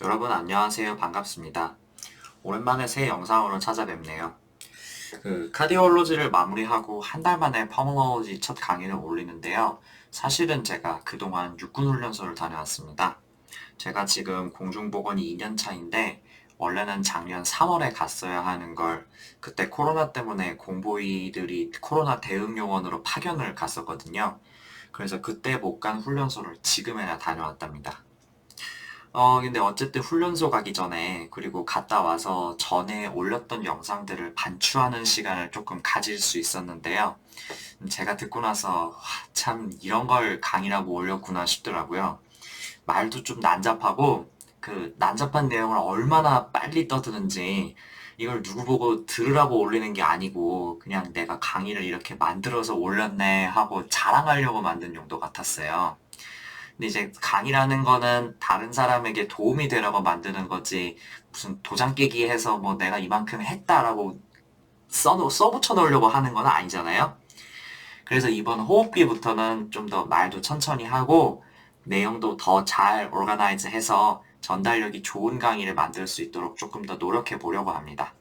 여러분 안녕하세요. 반갑습니다. 오랜만에 새 영상으로 찾아뵙네요. 카디올로지를 마무리하고 한 달 만에 퍼머널로지 첫 강의를 올리는데요. 사실은 제가 그동안 육군훈련소를 다녀왔습니다. 제가 지금 공중보건이 2년 차인데 원래는 작년 3월에 갔어야 하는 걸 그때 코로나 때문에 공보위들이 코로나 대응 요원으로 파견을 갔었거든요. 그래서 그때 못 간 훈련소를 지금에나 다녀왔답니다. 근데 어쨌든 훈련소 가기 전에, 그리고 갔다 와서 전에 올렸던 영상들을 반추하는 시간을 조금 가질 수 있었는데요. 제가 듣고 나서, 참, 이런 걸 강의라고 올렸구나 싶더라고요. 말도 좀 난잡하고, 그 난잡한 내용을 얼마나 빨리 떠드는지, 이걸 누구 보고 들으라고 올리는 게 아니고, 그냥 내가 강의를 이렇게 만들어서 올렸네 하고 자랑하려고 만든 용도 같았어요. 근데 이제 강의라는 거는 다른 사람에게 도움이 되라고 만드는 거지, 무슨 도장 깨기 해서 뭐 내가 이만큼 했다라고 써붙여 놓으려고 하는 건 아니잖아요. 그래서 이번 호흡기부터는 좀 더 말도 천천히 하고 내용도 더 잘 오르가나이즈 해서 전달력이 좋은 강의를 만들 수 있도록 조금 더 노력해 보려고 합니다.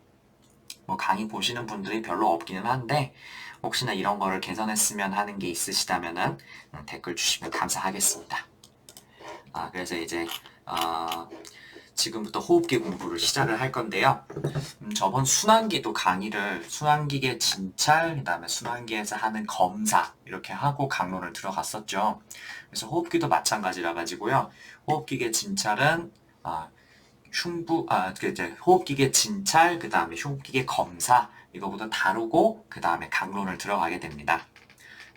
뭐 강의 보시는 분들이 별로 없기는 한데 혹시나 이런 거를 개선했으면 하는 게 있으시다면은 댓글 주시면 감사하겠습니다. 그래서 이제 어, 지금부터 호흡기 공부를 시작을 할 건데요. 저번 순환기도 강의를 순환기계 진찰, 그다음에 순환기에서 하는 검사 이렇게 하고 강론을 들어갔었죠. 그래서 호흡기도 마찬가지라 가지고요. 호흡기계 진찰은 이제 호흡기계 진찰, 그다음에 호흡기계 검사 이거보다 다루고 그다음에 강론을 들어가게 됩니다.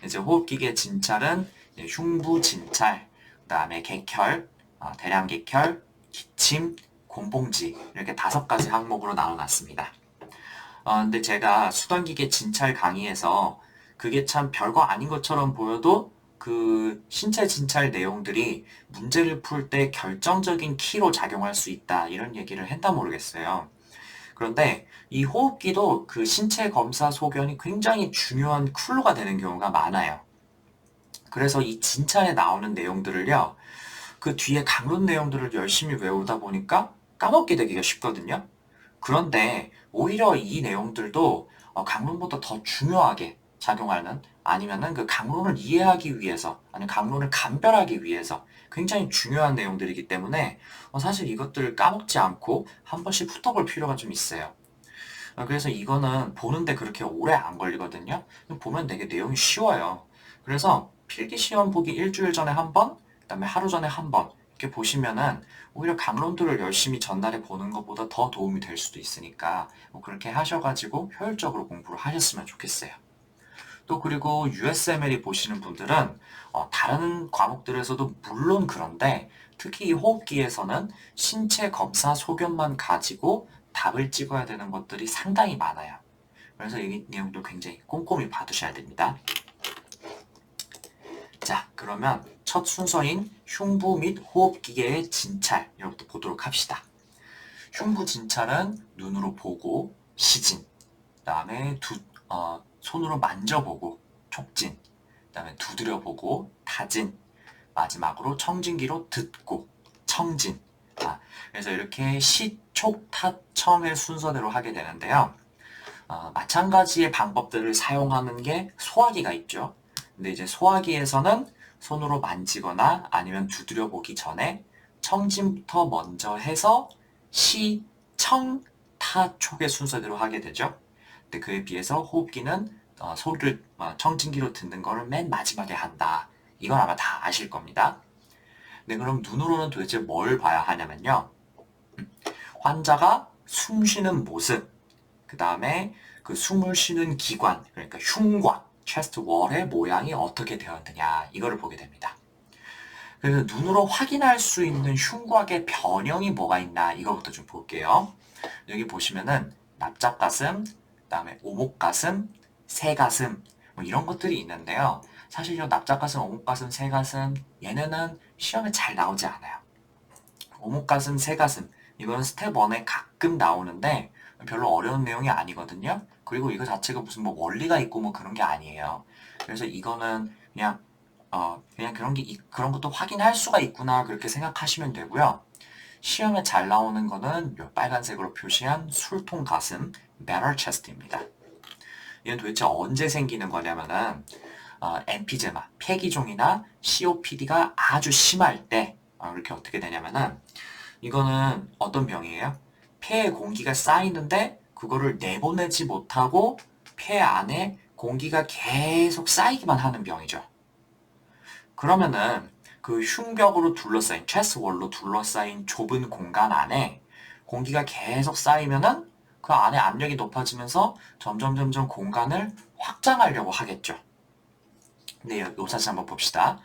이제 호흡기계 진찰은 흉부 진찰, 그다음에 객혈, 대량 객혈, 기침, 공봉지 이렇게 5가지 항목으로 나눠놨습니다. 근데 제가 수단기계 진찰 강의에서 그게 참 별거 아닌 것처럼 보여도 그 신체 진찰 내용들이 문제를 풀 때 결정적인 키로 작용할 수 있다 이런 얘기를 했나 모르겠어요. 그런데 이 호흡기도 그 신체 검사 소견이 굉장히 중요한 쿨로가 되는 경우가 많아요. 그래서 이 진찰에 나오는 내용들을요, 그 뒤에 강론 내용들을 열심히 외우다 보니까 까먹게 되기가 쉽거든요. 그런데 오히려 이 내용들도 강론보다 더 중요하게 작용하는, 아니면은 그 강론을 이해하기 위해서 아니면 강론을 감별하기 위해서 굉장히 중요한 내용들이기 때문에 사실 이것들을 까먹지 않고 한 번씩 훑어볼 필요가 좀 있어요. 그래서 이거는 보는데 그렇게 오래 안 걸리거든요. 보면 되게 내용이 쉬워요. 그래서 필기시험 보기 일주일 전에 한 번, 그다음에 하루 전에 한 번, 이렇게 보시면은 오히려 강론들을 열심히 전날에 보는 것보다 더 도움이 될 수도 있으니까 뭐 그렇게 하셔가지고 효율적으로 공부를 하셨으면 좋겠어요. 또 그리고 USMLE 보시는 분들은 다른 과목들에서도 물론 그런데 특히 이 호흡기에서는 신체 검사 소견만 가지고 답을 찍어야 되는 것들이 상당히 많아요. 그래서 이 내용도 굉장히 꼼꼼히 봐두셔야 됩니다. 자, 그러면 첫 순서인 흉부 및 호흡기계의 진찰, 이것부터 보도록 합시다. 흉부 진찰은 눈으로 보고 시진, 그 다음에 손으로 만져보고 촉진, 그 다음에 두드려보고 타진, 마지막으로 청진기로 듣고 청진. 그래서 이렇게 시, 촉, 타, 청의 순서대로 하게 되는데요. 마찬가지의 방법들을 사용하는 게 소화기가 있죠. 근데 이제 소화기에서는 손으로 만지거나 아니면 두드려 보기 전에 청진부터 먼저 해서 시, 청, 타, 촉의 순서대로 하게 되죠. 근데 그에 비해서 호흡기는 소리를 청진기로 듣는 거를 맨 마지막에 한다. 이건 아마 다 아실 겁니다. 네, 그럼 눈으로는 도대체 뭘 봐야 하냐면요. 환자가 숨 쉬는 모습, 그 다음에 그 숨을 쉬는 기관, 그러니까 흉곽, 체스트 월의 모양이 어떻게 되었느냐, 이거를 보게 됩니다. 그래서 눈으로 확인할 수 있는 흉곽의 변형이 뭐가 있나, 이거부터 좀 볼게요. 여기 보시면은 납작가슴, 그 다음에 오목가슴, 새가슴, 뭐 이런 것들이 있는데요. 사실 이 납작가슴, 오목가슴, 새가슴, 얘네는 시험에 잘 나오지 않아요. 오목가슴, 새가슴, 이거는 스텝 1에 가끔 나오는데 별로 어려운 내용이 아니거든요. 그리고 이거 자체가 무슨 뭐 원리가 있고 뭐 그런 게 아니에요. 그래서 이거는 그냥 그런 것도 확인할 수가 있구나 그렇게 생각하시면 되고요. 시험에 잘 나오는 거는 요 빨간색으로 표시한 술통 가슴, better chest입니다. 이건 도대체 언제 생기는 거냐면은 emphysema, 폐기종이나 COPD가 아주 심할 때 이렇게 어떻게 되냐면은 이거는 어떤 병이에요? 폐에 공기가 쌓이는데 그거를 내보내지 못하고 폐 안에 공기가 계속 쌓이기만 하는 병이죠. 그러면은 그 흉벽으로 둘러싸인, 체스트 월로 둘러싸인 좁은 공간 안에 공기가 계속 쌓이면은 그 안에 압력이 높아지면서 점점 공간을 확장하려고 하겠죠. 근데 요 사진 한번 봅시다.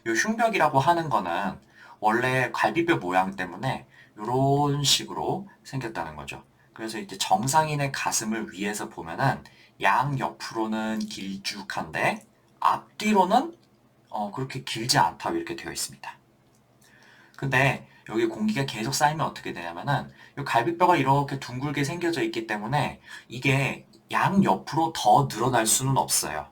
요 흉벽이라고 하는 거는 원래 갈비뼈 모양 때문에 이런 식으로 생겼다는 거죠. 그래서 이제 정상인의 가슴을 위에서 보면은 양 옆으로는 길쭉한데 앞뒤로는 그렇게 길지 않다고 이렇게 되어 있습니다. 근데 여기 공기가 계속 쌓이면 어떻게 되냐면은 이 갈비뼈가 이렇게 둥글게 생겨져 있기 때문에 이게 양 옆으로 더 늘어날 수는 없어요.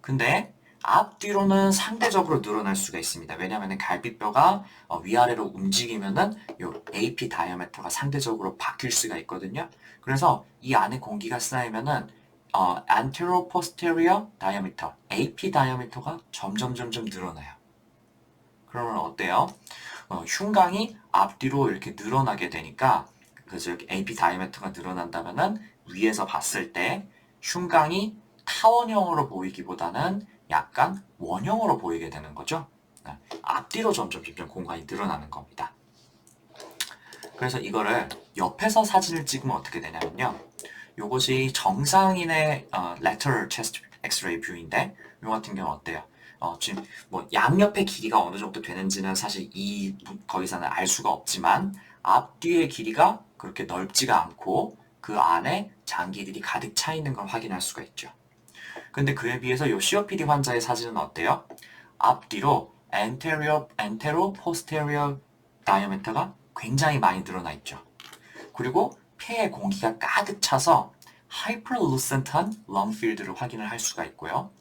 근데 앞뒤로는 상대적으로 늘어날 수가 있습니다. 왜냐하면 갈비뼈가 위아래로 움직이면은 이 AP 다이아메터가 상대적으로 바뀔 수가 있거든요. 그래서 이 안에 공기가 쌓이면은 anterior posterior diameter, AP 다이아메터가 점점 늘어나요. 그러면 어때요? 흉곽이 앞뒤로 이렇게 늘어나게 되니까 그래서 이렇게 AP 다이아메터가 늘어난다면은 위에서 봤을 때 흉곽이 타원형으로 보이기보다는 약간 원형으로 보이게 되는 거죠. 앞뒤로 점점 공간이 늘어나는 겁니다. 그래서 이거를 옆에서 사진을 찍으면 어떻게 되냐면요. 이것이 정상인의 lateral chest X-ray 뷰인데 이 같은 경우는 어때요? 지금 뭐 양옆의 길이가 어느 정도 되는지는 사실 거기서는 알 수가 없지만 앞뒤의 길이가 그렇게 넓지가 않고 그 안에 장기들이 가득 차 있는 걸 확인할 수가 있죠. 근데 그에 비해서 이 COPD 환자의 사진은 어때요? 앞뒤로 antero posterior diameter가 굉장히 많이 늘어나 있죠. 그리고 폐에 공기가 가득 차서 hyperlucent한 lung field를 확인을 할 수가 있고요.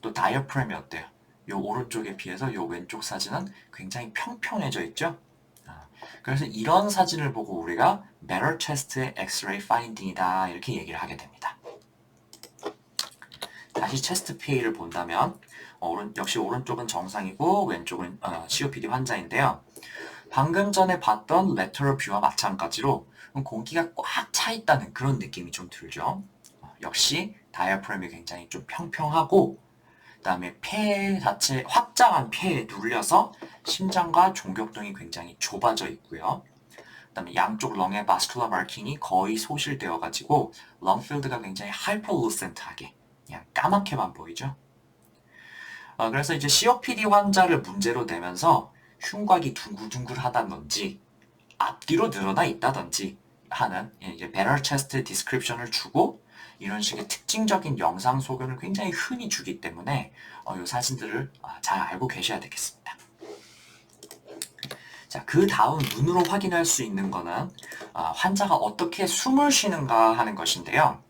또 다이어프램이 어때요? 요 오른쪽에 비해서 요 왼쪽 사진은 굉장히 평평해져 있죠? 그래서 이런 사진을 보고 우리가 better chest의 X-ray finding이다 이렇게 얘기를 하게 됩니다. 다시 체스트 PA를 본다면 역시 오른쪽은 정상이고 왼쪽은 COPD 환자인데요. 방금 전에 봤던 lateral 뷰와 마찬가지로 공기가 꽉 차 있다는 그런 느낌이 좀 들죠. 역시 다이아프램이 굉장히 좀 평평하고 그다음에 폐 자체 확장한 폐에 눌려서 심장과 종격동이 굉장히 좁아져 있고요. 그다음에 양쪽 렁의 바스큘라 마킹이 거의 소실되어 가지고 렁 필드가 굉장히 하이퍼루센트하게 그냥 까맣게만 보이죠. 그래서 이제 COPD 환자를 문제로 내면서 흉곽이 둥글둥글하다든지 앞뒤로 늘어나 있다든지 하는 이제 better chest description을 주고 이런 식의 특징적인 영상 소견을 굉장히 흔히 주기 때문에 이 사진들을 잘 알고 계셔야 되겠습니다. 자, 그 다음 눈으로 확인할 수 있는 거는 환자가 어떻게 숨을 쉬는가 하는 것인데요.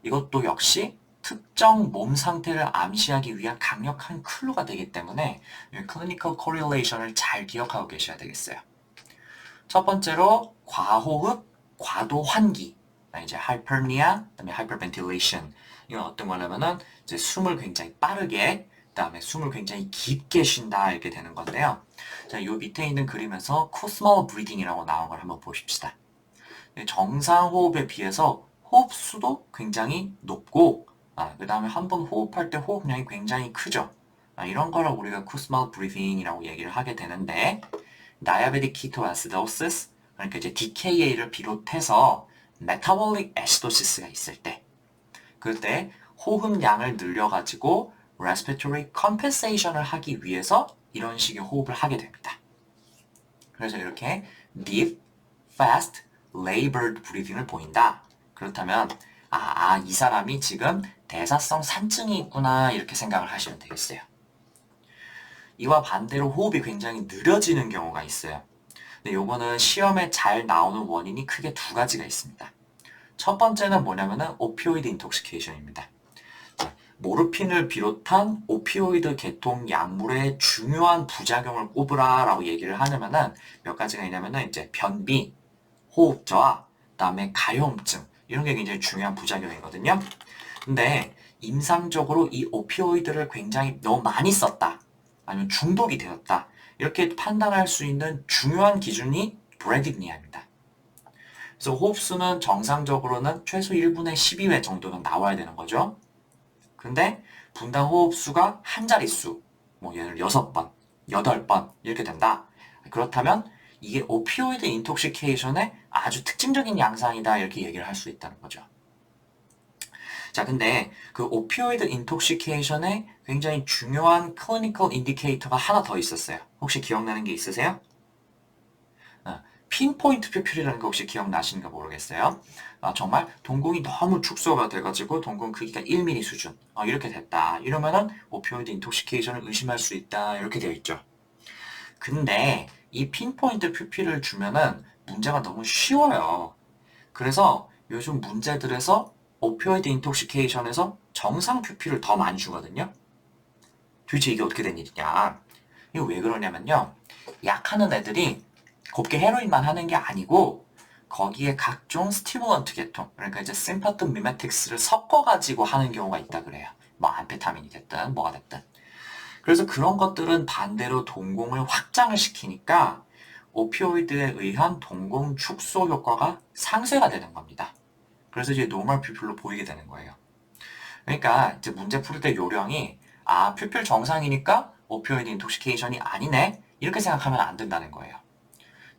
이것도 역시 특정 몸 상태를 암시하기 위한 강력한 클루가 되기 때문에 클리니컬 코릴레이션을 잘 기억하고 계셔야 되겠어요. 첫 번째로 과호흡, 과도 환기, 이제 hypernia, 그다음에 hyperventilation. 이건 어떤 거냐면은 이제 숨을 굉장히 빠르게, 그다음에 숨을 굉장히 깊게 쉰다 이렇게 되는 건데요. 자, 요 밑에 있는 그림에서 코스멀 브리딩이라고 나온 걸 한번 보십시다. 정상 호흡에 비해서 호흡 수도 굉장히 높고, 그 다음에 한 번 호흡할 때 호흡량이 굉장히 크죠. 이런 거를 우리가 코스멀 브리딩이라고 얘기를 하게 되는데, diabetic ketoacidosis, 그러니까 이제 DKA를 비롯해서 metabolic acidosis가 있을 때, 그때 호흡량을 늘려가지고 respiratory compensation을 하기 위해서 이런 식의 호흡을 하게 됩니다. 그래서 이렇게 deep, fast, labored breathing을 보인다. 그렇다면 이 사람이 지금 대사성 산증이 있구나 이렇게 생각을 하시면 되겠어요. 이와 반대로 호흡이 굉장히 느려지는 경우가 있어요. 근데 요거는 시험에 잘 나오는 원인이 크게 두 가지가 있습니다. 첫 번째는 뭐냐면은 오피오이드 인톡시케이션입니다. 모르핀을 비롯한 오피오이드 계통 약물의 중요한 부작용을 꼽으라라고 얘기를 하냐면은 몇 가지가 있냐면은 이제 변비, 호흡 저하, 그다음에 가려움증 이런 게 굉장히 중요한 부작용이거든요. 근데 임상적으로 이 오피오이드를 굉장히 너무 많이 썼다, 아니면 중독이 되었다 이렇게 판단할 수 있는 중요한 기준이 브래디니아입니다. 그래서 호흡수는 정상적으로는 최소 1분에 12회 정도는 나와야 되는 거죠. 근데 분당 호흡수가 한 자릿수, 뭐 예를 들어 6번, 8번 이렇게 된다. 그렇다면 이게 오피오이드 인톡시케이션의 아주 특징적인 양상이다 이렇게 얘기를 할 수 있다는 거죠. 자, 근데 그 오피오이드 인톡시케이션에 굉장히 중요한 클리니컬 인디케이터가 하나 더 있었어요. 혹시 기억나는 게 있으세요? 핀포인트 퓨필이라는 거 혹시 기억나시는가 모르겠어요. 정말 동공이 너무 축소가 돼가지고 동공 크기가 1mm 수준 이렇게 됐다. 이러면은 오피오이드 인톡시케이션을 의심할 수 있다. 이렇게 되어 있죠. 근데 이 핀포인트 퓨필을 주면은 문제가 너무 쉬워요. 그래서 요즘 문제들에서 오피오이드 인톡시케이션에서 정상 퓨필을 더 많이 주거든요. 도대체 이게 어떻게 된 일이냐? 이거 왜 그러냐면요. 약하는 애들이 곱게 헤로인만 하는 게 아니고 거기에 각종 스티뮬런트 계통, 그러니까 이제 심파트 미메틱스를 섞어가지고 하는 경우가 있다 그래요. 뭐 암페타민이 됐든 뭐가 됐든. 그래서 그런 것들은 반대로 동공을 확장을 시키니까 오피오이드에 의한 동공 축소 효과가 상쇄가 되는 겁니다. 그래서 이제 노멀 퓨필로 보이게 되는 거예요. 그러니까 이제 문제 풀 때 요령이 퓨필 정상이니까 오피오이드 인톡시케이션이 아니네 이렇게 생각하면 안 된다는 거예요.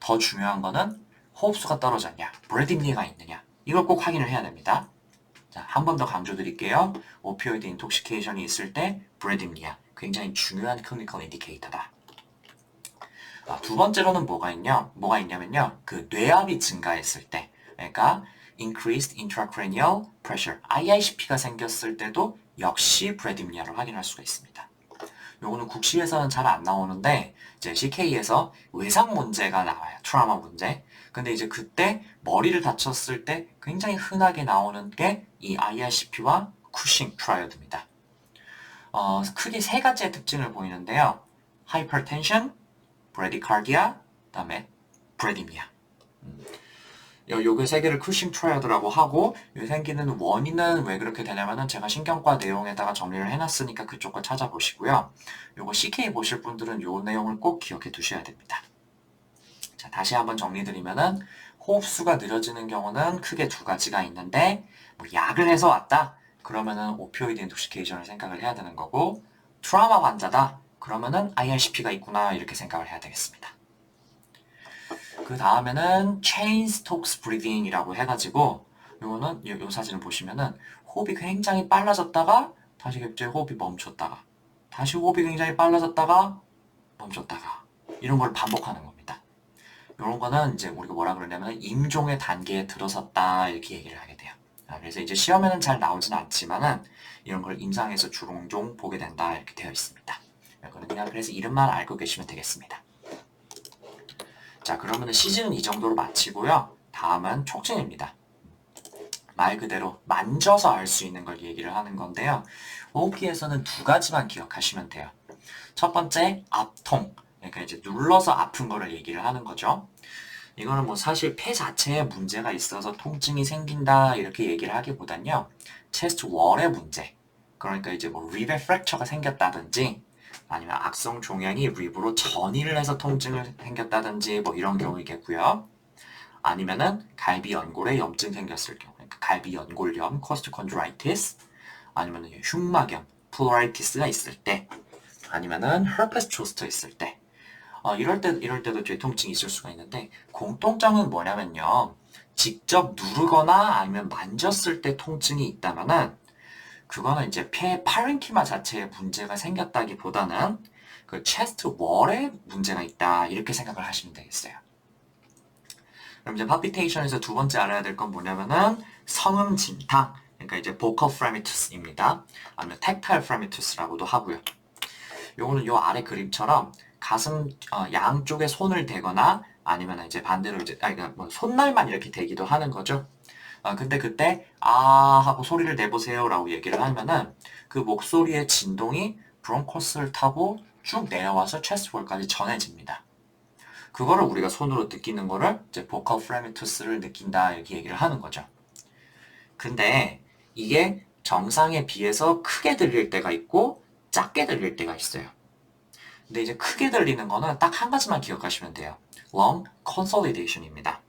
더 중요한 거는 호흡수가 떨어졌냐, 브래디니아가 있느냐 이걸 꼭 확인을 해야 됩니다. 자, 한 번 더 강조드릴게요. 오피오이드 인톡시케이션이 있을 때 브래디니아 굉장히 중요한 클리니컬 인디케이터다. 두 번째로는 뭐가 있냐면요. 그 뇌압이 증가했을 때, 그러니까 increased intracranial pressure, IICP가 생겼을 때도 역시 브래디니아를 확인할 수가 있습니다. 요거는 국시에서는 잘 안 나오는데 이제 CK에서 외상 문제가 나와요. 트라우마 문제. 근데 이제 그때 머리를 다쳤을 때 굉장히 흔하게 나오는 게 이 IRCP와 쿠싱 트라이어드입니다. 크게 세 가지의 특징을 보이는데요. 하이퍼텐션, 브래디카르디아, 그다음에 브래디미아. 요게 세 개를 쿠싱 트라이어드라고 하고 요 생기는 원인은 왜 그렇게 되냐면은 제가 신경과 내용에다가 정리를 해놨으니까 그쪽 거 찾아보시고요. 요거 CK 보실 분들은 요 내용을 꼭 기억해 두셔야 됩니다. 자, 다시 한번 정리드리면은 호흡수가 느려지는 경우는 크게 두 가지가 있는데 뭐 약을 해서 왔다? 그러면은 오피오이드 인톡시케이션을 생각을 해야 되는 거고 트라우마 환자다? 그러면은 IRCP가 있구나 이렇게 생각을 해야 되겠습니다. 그 다음에는 chain stokes breathing이라고 해가지고 요거는 요 사진을 보시면은 호흡이 굉장히 빨라졌다가 다시 갑자기 호흡이 멈췄다가 다시 호흡이 굉장히 빨라졌다가 멈췄다가 이런 걸 반복하는 겁니다. 이런 거는 이제 우리가 뭐라 그러냐면 임종의 단계에 들어섰다 이렇게 얘기를 하게 돼요. 그래서 이제 시험에는 잘 나오진 않지만은 이런 걸 임상에서 주종종 보게 된다 이렇게 되어 있습니다. 그래서 이름만 알고 계시면 되겠습니다. 자, 그러면 시즌은 이 정도로 마치고요. 다음은 촉진입니다. 말 그대로 만져서 알 수 있는 걸 얘기를 하는 건데요. 호흡기에서는 두 가지만 기억하시면 돼요. 첫 번째, 압통. 그러니까 이제 눌러서 아픈 거를 얘기를 하는 거죠. 이거는 뭐 사실 폐 자체에 문제가 있어서 통증이 생긴다 이렇게 얘기를 하기보단요. 체스트 월의 문제. 그러니까 이제 뭐 립에 프랙처가 생겼다든지 아니면 악성 종양이 립으로 전이를 해서 통증을 생겼다든지 뭐 이런 경우이겠고요. 아니면은 갈비 연골에 염증 생겼을 경우, 그러니까 갈비 연골염, 코스트콘드라이티스, 아니면은 흉막염, 플로라이티스가 있을 때, 아니면은 herpes zoster 있을 때, 이럴 때도 뇌통증이 있을 수가 있는데 공통점은 뭐냐면요. 직접 누르거나 아니면 만졌을 때 통증이 있다면은 그거는 이제 폐 파렌키마 자체에 문제가 생겼다기보다는 그 체스트 월에 문제가 있다 이렇게 생각을 하시면 되겠어요. 그럼 이제 palpitation에서 두 번째 알아야 될 건 뭐냐면은 성음 진탕, 그러니까 이제 vocal fremitus입니다. 아니면 tactile fremitus라고도 하고요. 요거는 요 아래 그림처럼 가슴 양쪽에 손을 대거나 아니면 이제 반대로 이제 그러니까 뭐 손날만 이렇게 대기도 하는 거죠. 근데 그때 아 하고 소리를 내보세요 라고 얘기를 하면은 그 목소리의 진동이 브론코스를 타고 쭉 내려와서 체스트볼까지 전해집니다. 그거를 우리가 손으로 느끼는 거를 이제 보컬 프레미투스를 느낀다 이렇게 얘기를 하는 거죠. 근데 이게 정상에 비해서 크게 들릴 때가 있고 작게 들릴 때가 있어요. 근데 이제 크게 들리는 거는 딱 한 가지만 기억하시면 돼요. lung consolidation입니다.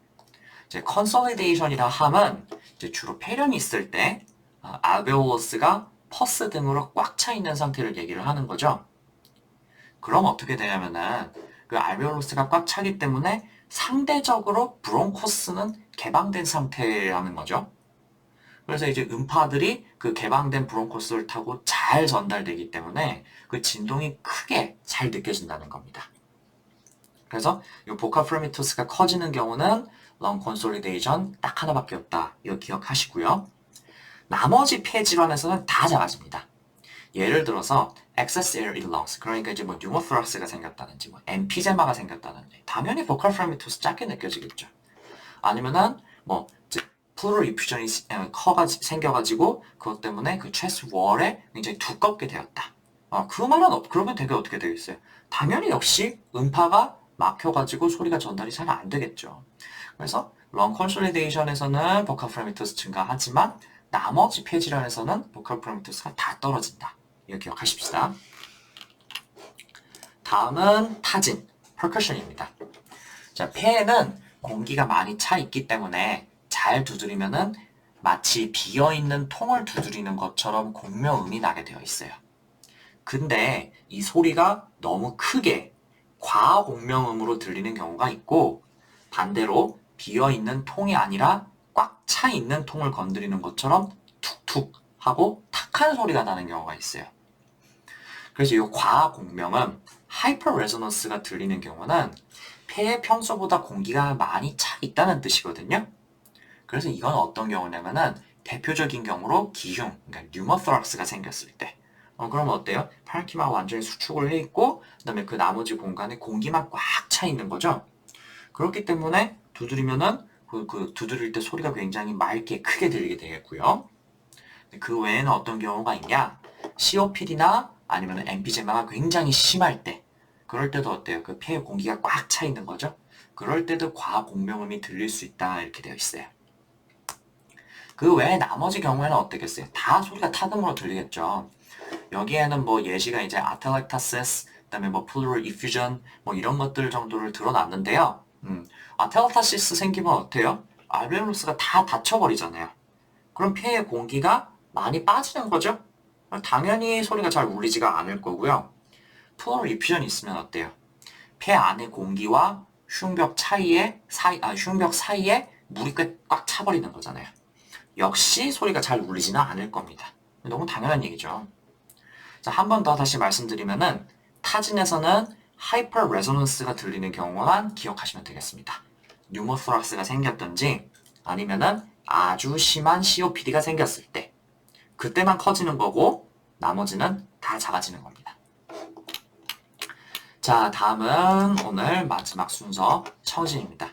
이제 consolidation이라 함은 이제 주로 폐렴이 있을 때 알베올러스가 퍼스 등으로 꽉 차 있는 상태를 얘기를 하는 거죠. 그럼 어떻게 되냐면은 그 알베올러스가 꽉 차기 때문에 상대적으로 브론코스는 개방된 상태라는 거죠. 그래서 이제 음파들이 그 개방된 브론코스를 타고 잘 전달되기 때문에 그 진동이 크게 잘 느껴진다는 겁니다. 그래서 이 보컬 프레미투스가 커지는 경우는 런 콘솔리데이션 딱 하나밖에 없다. 이거 기억하시고요. 나머지 폐 질환에서는 다 작아집니다. 예를 들어서 excess air in lungs, 그러니까 이제 뭐 뉴모토락스가 생겼다든지 뭐 엠피제마가 생겼다든지 당연히 보컬 프레미투스 작게 느껴지겠죠. 아니면은 뭐 플루럴 이퓨전이 생겨가지고 그것 때문에 그 체스트 월에 굉장히 두껍게 되었다. 그 말은 그러면 되게 어떻게 되겠어요? 당연히 역시 음파가 막혀가지고 소리가 전달이 잘 안 되겠죠. 그래서 런 컨솔리데이션에서는 보컬 프레미투스 증가하지만 나머지 폐 질환에서는 보컬 프레미투스가 다 떨어진다. 이거 기억하십시다. 다음은 타진, 퍼커션입니다. 자, 폐에는 공기가 많이 차 있기 때문에 잘 두드리면은 마치 비어있는 통을 두드리는 것처럼 공명음이 나게 되어 있어요. 근데 이 소리가 너무 크게 과공명음으로 들리는 경우가 있고 반대로 비어있는 통이 아니라 꽉 차 있는 통을 건드리는 것처럼 툭툭 하고 탁한 소리가 나는 경우가 있어요. 그래서 이 과공명음, 하이퍼 레조넌스가 들리는 경우는 폐에 평소보다 공기가 많이 차 있다는 뜻이거든요. 그래서 이건 어떤 경우냐면은 대표적인 경우로 기흉, 그러니까 뉴모토락스가 생겼을 때 그러면 어때요? 파르키마가 완전히 수축을 해 있고 그다음에 그 나머지 공간에 공기만 꽉 차 있는 거죠. 그렇기 때문에 두드리면은 그 두드릴 때 소리가 굉장히 맑게 크게 들리게 되겠고요. 그 외에는 어떤 경우가 있냐? COPD나 아니면 엠피제마가 굉장히 심할 때 그럴 때도 어때요? 그 폐에 공기가 꽉 차 있는 거죠. 그럴 때도 과공명음이 들릴 수 있다 이렇게 되어 있어요. 그 외에 나머지 경우에는 어떻겠어요? 다 소리가 타듬으로 들리겠죠. 여기에는 뭐 예시가 이제 아텔렉타시스, 그다음에 뭐 플루럴 이퓨전 뭐 이런 것들 정도를 들어놨는데요. 아텔렉타시스 생기면 어때요? 알베올로스가 다 닫혀버리잖아요. 그럼 폐에 공기가 많이 빠지는 거죠? 당연히 소리가 잘 울리지가 않을 거고요. 플루럴 이퓨전이 있으면 어때요? 폐 안에 공기와 흉벽 사이에 물이 꽉 차버리는 거잖아요. 역시 소리가 잘 울리지는 않을 겁니다. 너무 당연한 얘기죠. 자, 한 번 더 다시 말씀드리면은 타진에서는 하이퍼 레조넌스가 들리는 경우만 기억하시면 되겠습니다. 뉴모토락스가 생겼든지 아니면은 아주 심한 COPD가 생겼을 때 그때만 커지는 거고 나머지는 다 작아지는 겁니다. 자, 다음은 오늘 마지막 순서 청진입니다.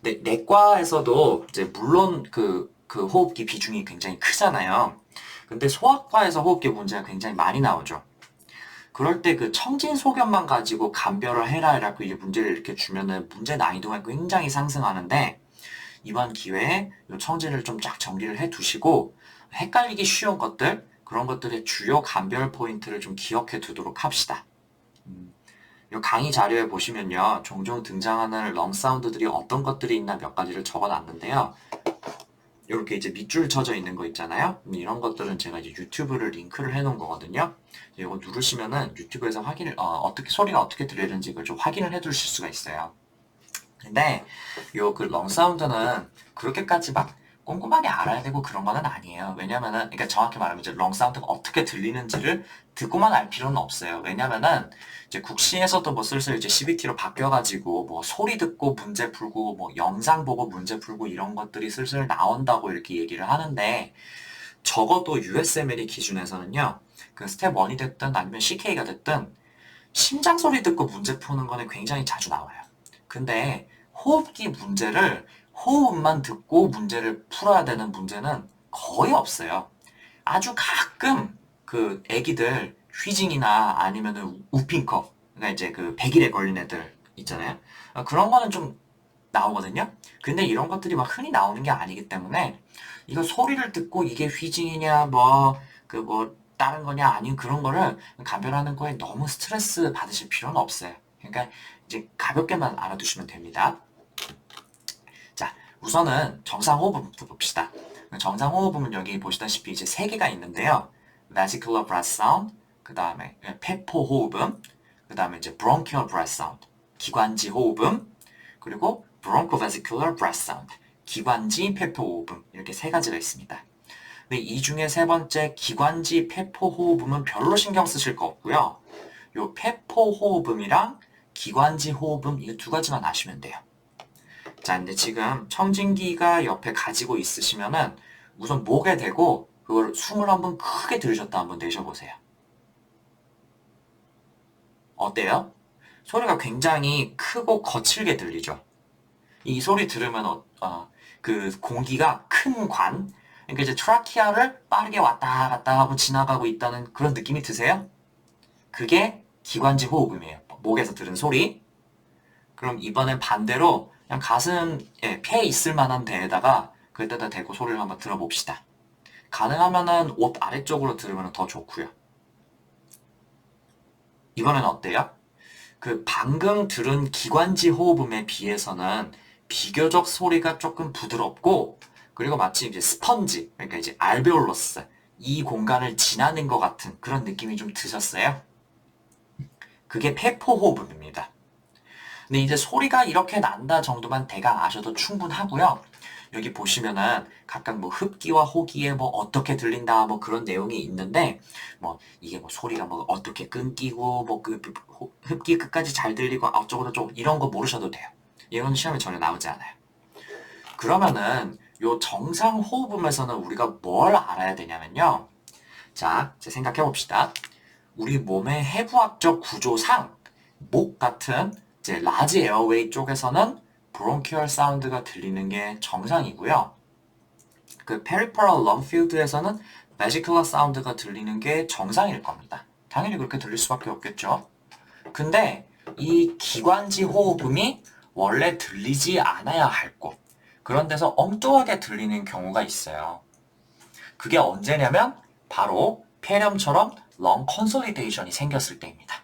네, 내과에서도 이제 물론 그 호흡기 비중이 굉장히 크잖아요. 근데 소아과에서 호흡기 문제가 굉장히 많이 나오죠. 그럴 때 그 청진 소견만 가지고 감별을 해라 해라고 이 문제를 이렇게 주면은 문제 난이도가 굉장히 상승하는데 이번 기회에 이 청진을 좀 쫙 정리를 해 두시고 헷갈리기 쉬운 것들 그런 것들의 주요 감별 포인트를 좀 기억해 두도록 합시다. 이 강의 자료에 보시면요. 종종 등장하는 럼 사운드들이 어떤 것들이 있나 몇 가지를 적어 놨는데요. 이렇게 이제 밑줄 쳐져 있는 거 있잖아요. 이런 것들은 제가 이제 유튜브를 링크를 해 놓은 거거든요. 이거 누르시면은 유튜브에서 어떻게 소리가 어떻게 들리는지 그걸 좀 확인을 해 두실 수가 있어요. 근데 요 그 럼 사운드는 그렇게까지 막 꼼꼼하게 알아야 되고 그런 거는 아니에요. 왜냐면은, 그러니까 정확히 말하면 이제 럼 사운드가 어떻게 들리는지를 듣고만 알 필요는 없어요. 왜냐면은 이제 국시에서도 뭐 슬슬 이제 CBT로 바뀌어가지고 뭐 소리 듣고 문제 풀고 뭐 영상 보고 문제 풀고 이런 것들이 슬슬 나온다고 이렇게 얘기를 하는데 적어도 USMLE 기준에서는요. 그 스텝 1이 됐든 아니면 CK가 됐든 심장 소리 듣고 문제 푸는 거는 굉장히 자주 나와요. 근데 호흡기 문제를 호흡만 듣고 문제를 풀어야 되는 문제는 거의 없어요. 아주 가끔 그 애기들 휘징이나 아니면은 우핑커, 그러니까 이제 그 100일에 걸린 애들 있잖아요. 그런 거는 좀 나오거든요. 근데 이런 것들이 막 흔히 나오는 게 아니기 때문에 이거 소리를 듣고 이게 휘징이냐 뭐 다른 거냐 아닌 그런 거를 감별하는 거에 너무 스트레스 받으실 필요는 없어요. 그러니까 이제 가볍게만 알아두시면 됩니다. 자, 우선은 정상호흡부터 봅시다. 정상호흡은 여기 보시다시피 이제 세 개가 있는데요. vesicular breath sound, 그 다음에 폐포호흡음, 그 다음에 이제 bronchial breath sound, 기관지 호흡음, 그리고 bronchovesicular breath sound, 기관지 폐포호흡음 이렇게 세 가지가 있습니다. 근데 이 중에 세 번째 기관지 폐포호흡음은 별로 신경 쓰실 거 없고요. 요 폐포호흡음이랑 기관지 호흡음 이 두 가지만 아시면 돼요. 자, 근데 지금 청진기가 옆에 가지고 있으시면은 우선 목에 대고 그걸 숨을 한번 크게 들이셨다 한번 내쉬어보세요. 어때요? 소리가 굉장히 크고 거칠게 들리죠? 이 소리 들으면 그 공기가 큰 관, 그러니까 이제 트라키아를 빠르게 왔다 갔다 하고 지나가고 있다는 그런 느낌이 드세요? 그게 기관지 호흡음이에요. 목에서 들은 소리. 그럼 이번엔 반대로 그냥 가슴에 폐 있을 만한 데에다가 그때다 대고 소리를 한번 들어봅시다. 가능하면은 옷 아래쪽으로 들으면 더 좋고요. 이번엔 어때요? 그 방금 들은 기관지 호흡음에 비해서는 비교적 소리가 조금 부드럽고 그리고 마치 이제 스펀지, 그러니까 이제 알베올러스 이 공간을 지나는 것 같은 그런 느낌이 좀 드셨어요? 그게 폐포 호흡음입니다. 근데 이제 소리가 이렇게 난다 정도만 대강 아셔도 충분하고요. 여기 보시면은 각각 뭐 흡기와 호기에 뭐 어떻게 들린다 뭐 그런 내용이 있는데 뭐 이게 뭐 소리가 뭐 어떻게 끊기고 뭐 그 흡기 끝까지 잘 들리고 어쩌고 저쩌고 이런 거 모르셔도 돼요. 이런 시험에 전혀 나오지 않아요. 그러면은 요 정상 호흡음에서는 우리가 뭘 알아야 되냐면요. 자, 이제 생각해 봅시다. 우리 몸의 해부학적 구조상 목 같은 이제 라지 에어웨이 쪽에서는 브론키얼 사운드가 들리는 게 정상이고요. 그 페리퍼럴 럼필드에서는 베지큘러 사운드가 들리는 게 정상일 겁니다. 당연히 그렇게 들릴 수밖에 없겠죠. 근데 이 기관지 호흡음이 원래 들리지 않아야 할 곳, 그런 데서 엉뚱하게 들리는 경우가 있어요. 그게 언제냐면 바로 폐렴처럼 렁 컨솔리데이션이 생겼을 때입니다.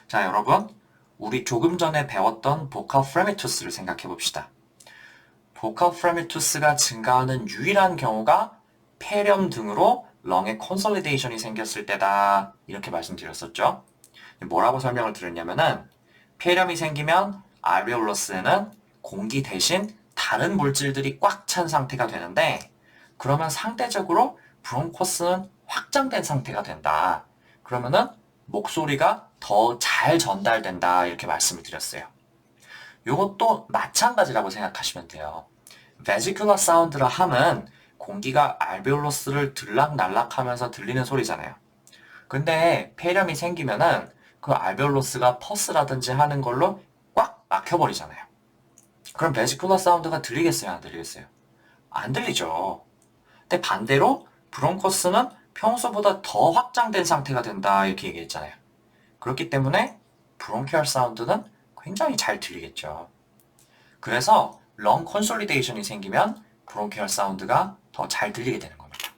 자, 여러분, 우리 조금 전에 배웠던 보컬 프레미투스를 생각해 봅시다. 보컬 프레미투스가 증가하는 유일한 경우가 폐렴 등으로 렁의 컨솔리데이션이 생겼을 때다. 이렇게 말씀드렸었죠. 뭐라고 설명을 드렸냐면은 폐렴이 생기면 알베올러스에는 공기 대신 다른 물질들이 꽉 찬 상태가 되는데 그러면 상대적으로 브론코스는 확장된 상태가 된다. 그러면은 목소리가 더 잘 전달된다. 이렇게 말씀을 드렸어요. 이것도 마찬가지라고 생각하시면 돼요. 베지큘러 사운드라 함은 공기가 알베올러스를 들락날락하면서 들리는 소리잖아요. 근데 폐렴이 생기면은 그 알베올러스가 퍼스라든지 하는 걸로 꽉 막혀버리잖아요. 그럼 베지큘러 사운드가 들리겠어요? 안 들리겠어요? 안 들리죠. 근데 반대로 브론코스는 평소보다 더 확장된 상태가 된다 이렇게 얘기했잖아요. 그렇기 때문에 브론키얼 사운드는 굉장히 잘 들리겠죠. 그래서 렁 컨솔리데이션이 생기면 브론키얼 사운드가 더 잘 들리게 되는 겁니다.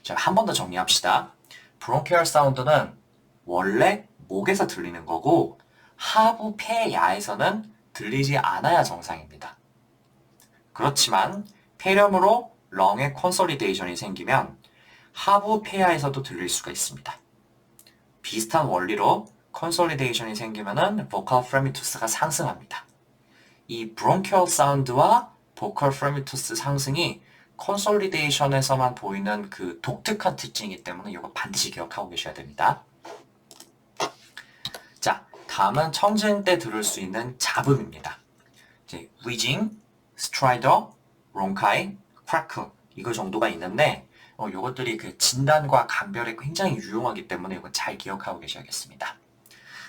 자, 한 번 더 정리합시다. 브론키얼 사운드는 원래 목에서 들리는 거고 하부 폐야에서는 들리지 않아야 정상입니다. 그렇지만 폐렴으로 렁의 컨솔리데이션이 생기면 하부 폐하에서도 들릴 수가 있습니다. 비슷한 원리로 컨솔리데이션이 생기면은 보컬 프레미투스가 상승합니다. 이 브론키얼 사운드와 보컬 프레미투스 상승이 컨솔리데이션에서만 보이는 그 독특한 특징이기 때문에 이거 반드시 기억하고 계셔야 됩니다. 자, 다음은 청진 때 들을 수 있는 잡음입니다. 이제 위징, 스트라이더, 롱카이, 크래클 이거 정도가 있는데 요것들이 그 진단과 감별에 굉장히 유용하기 때문에 이거 잘 기억하고 계셔야겠습니다.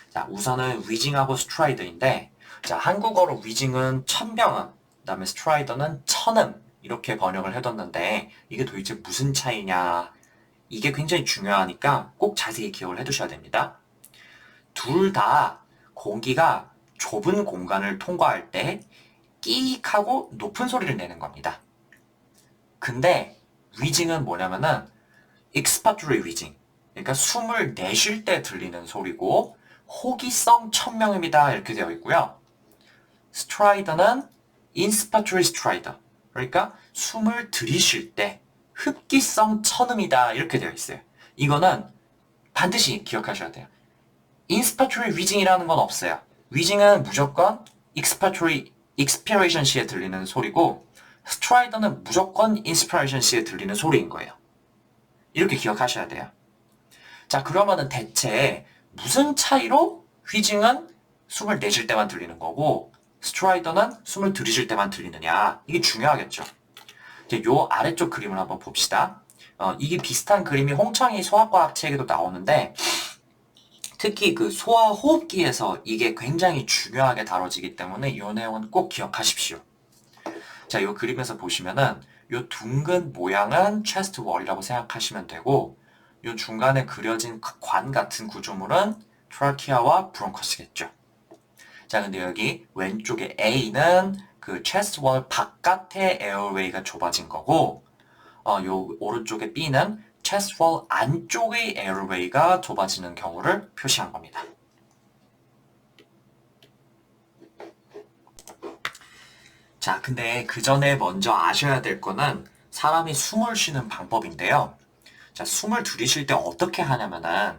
자, 우선은 위징하고 스트라이더인데 자, 한국어로 위징은 천병은 그다음에 스트라이더는 천음 이렇게 번역을 해뒀는데 이게 도대체 무슨 차이냐? 이게 굉장히 중요하니까 꼭 자세히 기억을 해두셔야 됩니다. 둘 다 공기가 좁은 공간을 통과할 때 끼익 하고 높은 소리를 내는 겁니다. 근데 위징은 뭐냐면은 expiratory wheezing, 그러니까 숨을 내쉴 때 들리는 소리고 호기성 천명음이다 이렇게 되어 있고요. 스트라이더는 inspiratory stridor, 그러니까 숨을 들이쉴 때 흡기성 천음이다 이렇게 되어 있어요. 이거는 반드시 기억하셔야 돼요. inspiratory wheezing이라는 건 없어요. wheezing은 무조건 expiration 시에 들리는 소리고 스트라이더는 무조건 inspiration 시에 들리는 소리인 거예요. 이렇게 기억하셔야 돼요. 자, 그러면은 대체 무슨 차이로 휘징은 숨을 내쉴 때만 들리는 거고 스트라이더는 숨을 들이쉴 때만 들리느냐, 이게 중요하겠죠. 이제 요 아래쪽 그림을 한번 봅시다. 이게 비슷한 그림이 홍창희 소아과학 책에도 나오는데 특히 그 소아 호흡기에서 이게 굉장히 중요하게 다뤄지기 때문에 이 내용은 꼭 기억하십시오. 자, 이 그림에서 보시면은 이 둥근 모양은 체스트 월이라고 생각하시면 되고 이 중간에 그려진 관 같은 구조물은 트라키아와 브론커스겠죠. 자, 근데 여기 왼쪽에 A는 그 체스트 월 바깥의 에어웨이가 좁아진 거고 요 오른쪽에 B는 체스트 월 안쪽의 에어웨이가 좁아지는 경우를 표시한 겁니다. 자, 근데 그 전에 먼저 아셔야 될 거는 사람이 숨을 쉬는 방법인데요. 자, 숨을 들이쉴 때 어떻게 하냐면은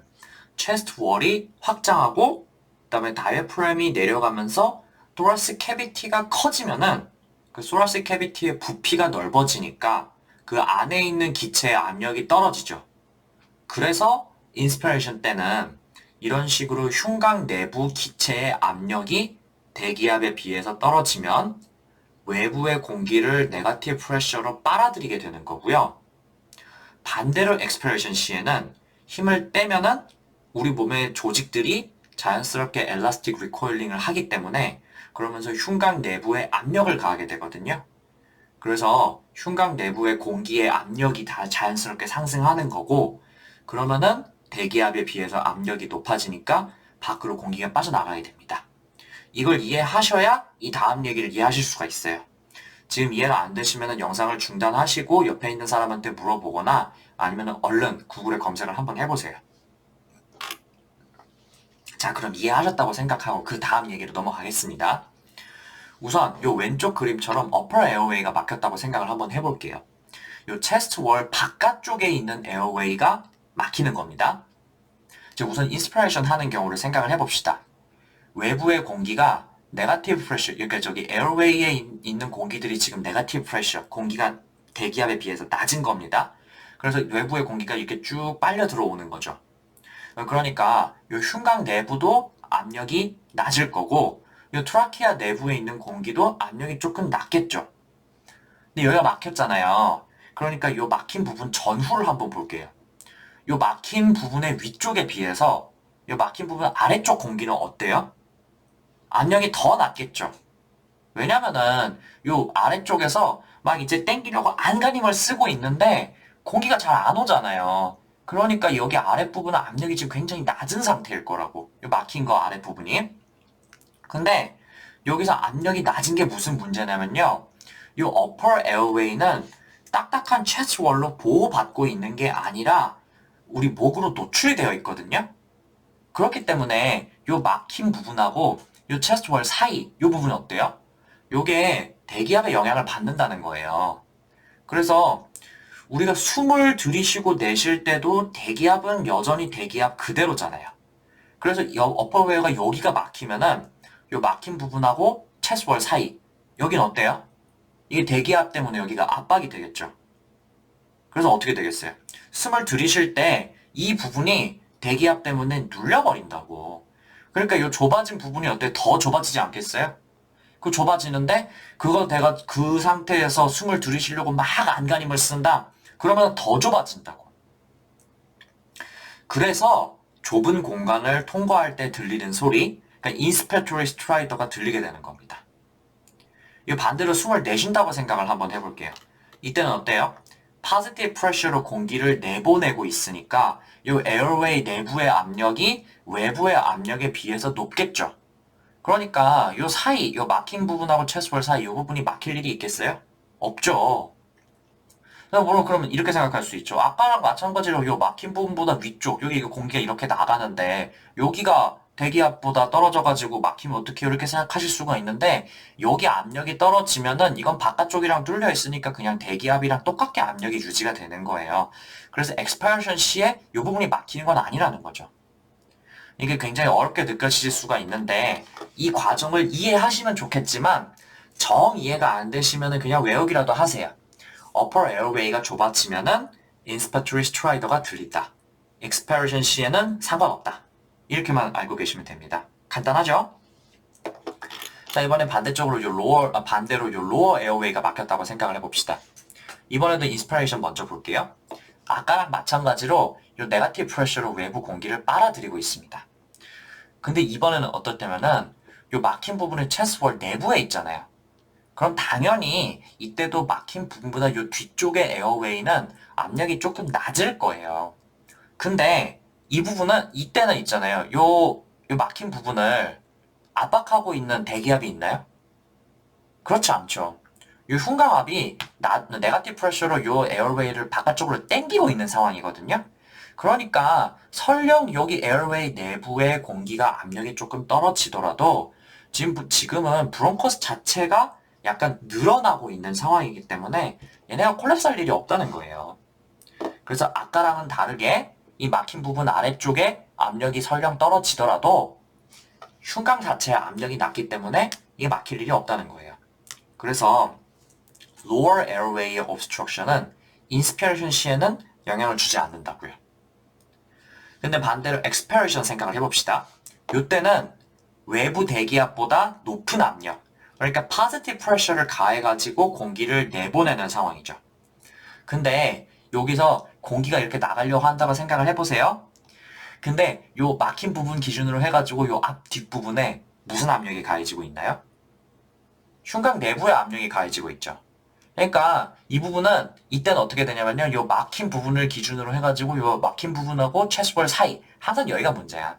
체스트 월이 확장하고 그다음에 다이어프램이 내려가면서 토라스 캐비티가 커지면은 그 토라스 캐비티의 부피가 넓어지니까 그 안에 있는 기체의 압력이 떨어지죠. 그래서 인스피레이션 때는 이런 식으로 흉곽 내부 기체의 압력이 대기압에 비해서 떨어지면 외부의 공기를 네거티브 프레셔로 빨아들이게 되는 거고요. 반대로 엑스피레이션 시에는 힘을 빼면은 우리 몸의 조직들이 자연스럽게 엘라스틱 리코일링을 하기 때문에 그러면서 흉곽 내부에 압력을 가하게 되거든요. 그래서 흉곽 내부의 공기의 압력이 다 자연스럽게 상승하는 거고 그러면은 대기압에 비해서 압력이 높아지니까 밖으로 공기가 빠져나가게 됩니다. 이걸 이해하셔야 이 다음 얘기를 이해하실 수가 있어요. 지금 이해가 안 되시면 영상을 중단하시고 옆에 있는 사람한테 물어보거나 아니면 얼른 구글에 검색을 한번 해보세요. 자, 그럼 이해하셨다고 생각하고 그 다음 얘기로 넘어가겠습니다. 우선 요 왼쪽 그림처럼 upper airway가 막혔다고 생각을 한번 해볼게요. 요 chest wall 바깥쪽에 있는 airway가 막히는 겁니다. 우선 inspiration 하는 경우를 생각을 해봅시다. 외부의 공기가 네거티브 프레셔, 그러니까 저기 에어웨이에 있는 공기들이 지금 네거티브 프레셔, 공기가 대기압에 비해서 낮은 겁니다. 그래서 외부의 공기가 이렇게 쭉 빨려 들어오는 거죠. 그러니까 이 흉곽 내부도 압력이 낮을 거고 이 트라키아 내부에 있는 공기도 압력이 조금 낮겠죠. 근데 여기가 막혔잖아요. 그러니까 이 막힌 부분 전후를 한번 볼게요. 이 막힌 부분의 위쪽에 비해서 이 막힌 부분 아래쪽 공기는 어때요? 압력이 더 낮겠죠. 왜냐면은 요 아래쪽에서 막 이제 땡기려고 안간힘을 쓰고 있는데 공기가 잘 안 오잖아요. 그러니까 여기 아랫부분은 압력이 지금 굉장히 낮은 상태일 거라고. 요 막힌 거 아랫부분이. 근데 여기서 압력이 낮은 게 무슨 문제냐면요. 요 upper airway는 딱딱한 chest wall로 보호받고 있는 게 아니라 우리 목으로 노출이 되어 있거든요. 그렇기 때문에 요 막힌 부분하고 요 체스트 월 사이 요 부분이 어때요? 요게 대기압의 영향을 받는다는 거예요. 그래서 우리가 숨을 들이쉬고 내쉴 때도 대기압은 여전히 대기압 그대로잖아요. 그래서 어퍼웨어가 여기가 막히면은 요 막힌 부분하고 체스트 월 사이 여긴 어때요? 이게 대기압 때문에 여기가 압박이 되겠죠. 그래서 어떻게 되겠어요? 숨을 들이쉴 때 이 부분이 대기압 때문에 눌려버린다고. 그러니까 이 좁아진 부분이 어때? 더 좁아지지 않겠어요? 그 좁아지는데 그거 내가 그 상태에서 숨을 들이쉬려고 막 안간힘을 쓴다. 그러면 더 좁아진다고. 그래서 좁은 공간을 통과할 때 들리는 소리, 그러니까 인스피레토리 스트라이더가 들리게 되는 겁니다. 이 반대로 숨을 내쉰다고 생각을 한번 해볼게요. 이때는 어때요? positive pressure로 공기를 내보내고 있으니까 이 에어웨이 내부의 압력이 외부의 압력에 비해서 높겠죠. 그러니까 이 사이, 이 막힌 부분하고 체스볼 사이 이 부분이 막힐 일이 있겠어요? 없죠. 물론 그러면 이렇게 생각할 수 있죠. 아까랑 마찬가지로 이 막힌 부분보다 위쪽, 여기 공기가 이렇게 나가는데 여기가 대기압보다 떨어져가지고 막히면 어떻게 이렇게 생각하실 수가 있는데 여기 압력이 떨어지면은 이건 바깥쪽이랑 뚫려 있으니까 그냥 대기압이랑 똑같게 압력이 유지가 되는 거예요. 그래서 expansion 시에 이 부분이 막히는 건 아니라는 거죠. 이게 굉장히 어렵게 느껴질 수가 있는데 이 과정을 이해하시면 좋겠지만 정 이해가 안 되시면은 그냥 외우기라도 하세요. upper airway가 좁아지면은 inspiratory strider가 들린다. expiration 시에는 상관없다. 이렇게만 알고 계시면 됩니다. 간단하죠? 자, 이번엔 반대쪽으로 반대로 lower airway가 막혔다고 생각을 해봅시다. 이번에도 inspiration 먼저 볼게요. 아까랑 마찬가지로 이 negative pressure로 외부 공기를 빨아들이고 있습니다. 근데 이번에는 어떨 때면은 이 막힌 부분이 체스트월 내부에 있잖아요. 그럼 당연히 이때도 막힌 부분보다 이 뒤쪽의 에어웨이는 압력이 조금 낮을 거예요. 근데 이 부분은 이때는 있잖아요. 요 막힌 부분을 압박하고 있는 대기압이 있나요? 그렇지 않죠. 이 흉강압이 네거티브 프레셔로 요 에어웨이를 바깥쪽으로 당기고 있는 상황이거든요. 그러니까 설령 여기 에어웨이 내부의 공기가 압력이 조금 떨어지더라도 지금은 브론커스 자체가 약간 늘어나고 있는 상황이기 때문에 얘네가 콜랩스할 일이 없다는 거예요. 그래서 아까랑은 다르게 이 막힌 부분 아래쪽에 압력이 설령 떨어지더라도 흉강 자체의 압력이 낮기 때문에 이게 막힐 일이 없다는 거예요. 그래서 lower airway obstruction은 inspiration 시에는 영향을 주지 않는다고요. 근데 반대로 expiration 생각을 해봅시다. 이때는 외부 대기압보다 높은 압력, 그러니까 positive pressure를 가해가지고 공기를 내보내는 상황이죠. 근데 여기서 공기가 이렇게 나가려고 한다고 생각을 해보세요. 근데 요 막힌 부분 기준으로 해가지고 요 앞 뒷부분에 무슨 압력이 가해지고 있나요? 흉곽 내부의 압력이 가해지고 있죠. 그러니까 이 부분은 이때는 어떻게 되냐면요. 요 막힌 부분을 기준으로 해가지고 요 막힌 부분하고 체스볼 사이 항상 여기가 문제야.